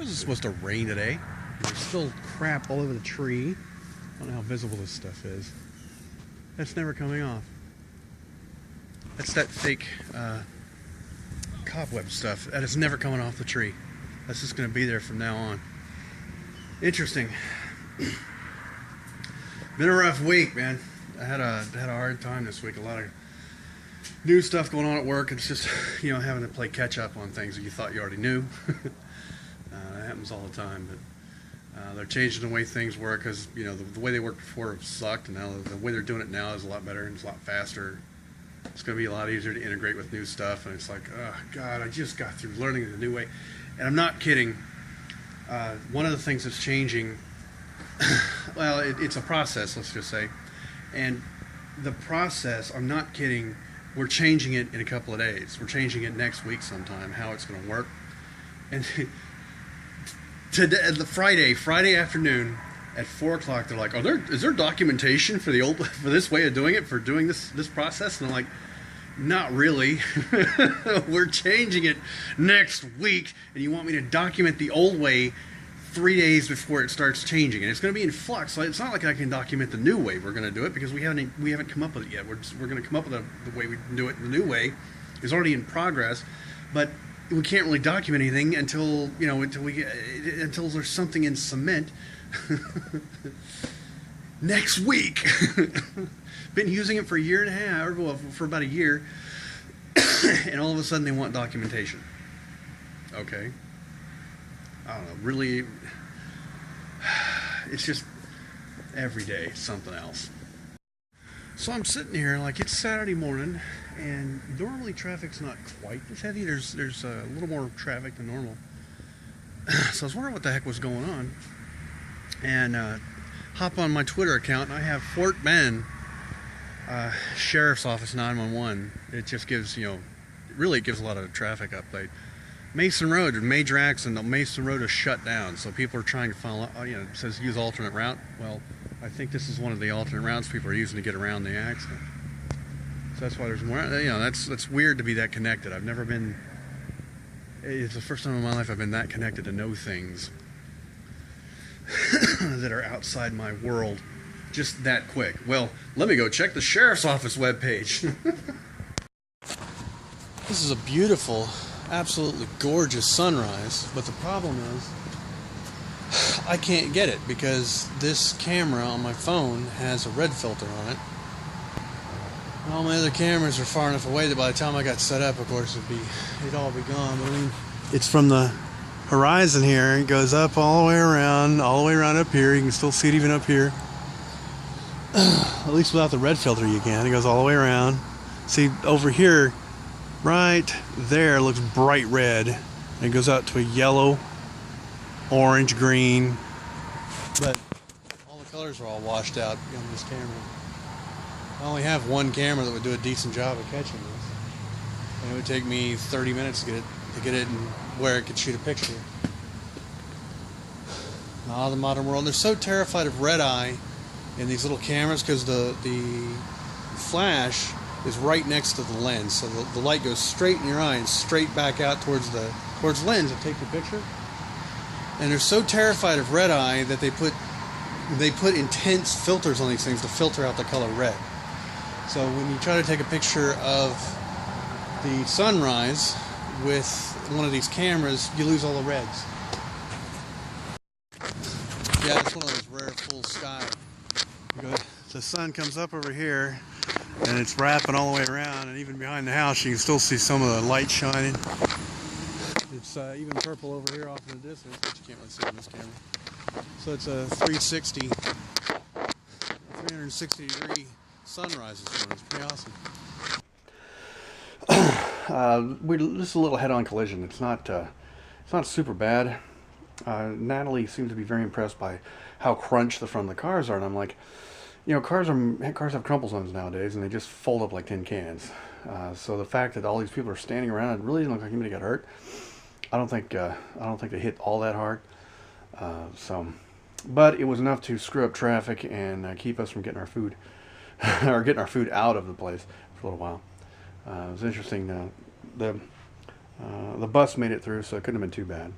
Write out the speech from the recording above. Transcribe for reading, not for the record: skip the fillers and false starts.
wasn't supposed to rain today. There's still crap all over the tree. I don't know how visible this stuff is. That's never coming off. That's that fake cobweb stuff. That is never coming off the tree. That's just going to be there from now on. Interesting. Been a rough week, man. I had a hard time this week. A lot of new stuff going on at work. It's just, having to play catch up on things that you thought you already knew. That happens all the time. But they're changing the way things work because, the way they worked before sucked, and now the way they're doing it now is a lot better and it's a lot faster. It's going to be a lot easier to integrate with new stuff, and it's like, oh God, I just got through learning the new way. And I'm not kidding. One of the things that's changing, well, it's a process, let's just say. And the process, I'm not kidding, we're changing it in a couple of days. We're changing it next week sometime, how it's going to work. And today, Friday afternoon at 4 o'clock, they're like, is there documentation for this way of doing it, for doing this process? And I'm like, not really. We're changing it next week, and you want me to document the old way 3 days before it starts changing, and it's going to be in flux. So it's not like I can document the new way we're going to do it, because we haven't come up with it yet. We're going to come up with the way we do it. The new way is already in progress, but we can't really document anything until there's something in cement. Next week. Been using it for a year and a half, or well, for about a year, and all of a sudden they want documentation. Okay. I don't know, really, it's just every day something else. So I'm sitting here, like, it's Saturday morning, and normally traffic's not quite as heavy. There's a little more traffic than normal. So I was wondering what the heck was going on, and hop on my Twitter account, and I have Fort Bend Sheriff's Office 911. It just gives, it gives a lot of traffic update. Mason Road, Major accident, Mason Road is shut down, so people are trying to follow, it says use alternate route. Well, I think this is one of the alternate routes people are using to get around the accident. So that's why there's more, that's weird to be that connected. I've never been, it's the first time in my life I've been that connected to know things that are outside my world just that quick. Well, let me go check the Sheriff's Office webpage. This is a beautiful, absolutely gorgeous sunrise, but the problem is I can't get it because this camera on my phone has a red filter on it. All my other cameras are far enough away that by the time I got set up, of course, it'd all be gone. But I mean, it's from the horizon here. It goes up all the way around up here. You can still see it even up here. At least without the red filter you can. It goes all the way around. See, over here, right there, looks bright red. And it goes out to a yellow, orange, green. But all the colors are all washed out on this camera. I only have one camera that would do a decent job of catching this. And it would take me 30 minutes to get it and where it could shoot a picture. The modern world. They're so terrified of red eye in these little cameras because the flash is right next to the lens, so the light goes straight in your eye and straight back out towards the lens to take the picture. And they're so terrified of red eye that they put intense filters on these things to filter out the color red. So when you try to take a picture of the sunrise with one of these cameras, you lose all the reds. Yeah, it's one of those rare full sky. The sun comes up over here and it's wrapping all the way around, and even behind the house you can still see some of the light shining. It's even purple over here off in the distance, which you can't really see on this camera. So it's a 360 degree sunrise this morning. It's pretty awesome. This is a little head-on collision. It's not super bad. Natalie seems to be very impressed by how crunched the front of the cars are, and I'm like, cars have crumple zones nowadays, and they just fold up like tin cans. So the fact that all these people are standing around, it really doesn't look like anybody got hurt. I don't think they hit all that hard. But it was enough to screw up traffic and keep us from getting our food, or getting our food out of the place for a little while. It was interesting. The bus made it through, so it couldn't have been too bad.